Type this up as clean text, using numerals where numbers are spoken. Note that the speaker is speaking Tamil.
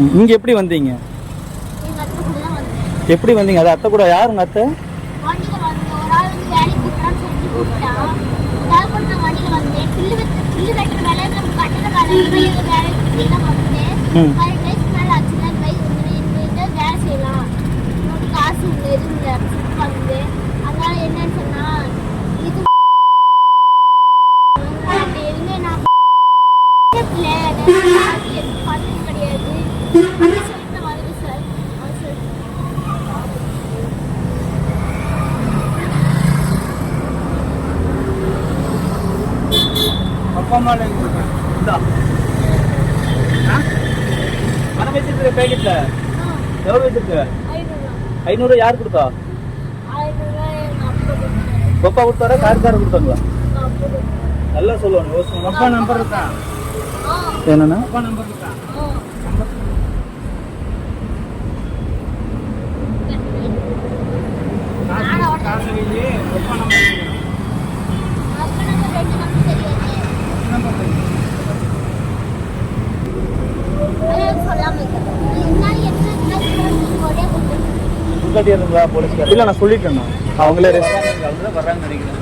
இங்கே எப்படி வந்தீங்க? எப்படி வந்தீங்க? அது அத்தை கூட யார் உங்கள் அத்தை? பணம் வச்சிருக்க பேக்கெட்ல எவ்வளவு வச்சிருக்க? 500 யார் கொடுத்தா? பப்பா கொடுத்தாரா கார்காரர் கொடுத்தாங்களா? நல்லா சொல்லுவாங்க. அப்பா நம்பர் இருக்கா? என்னன்னா அப்பா நம்பர் இருக்கா? காசு இல்லையே. அப்பா நம்பர் போலீஸ்கார் இல்ல நான் சொல்லிட்டேன். அவங்களே ரெஸ்பான்ஸ் வர்றாங்கன்னு நினைக்கிறேன்.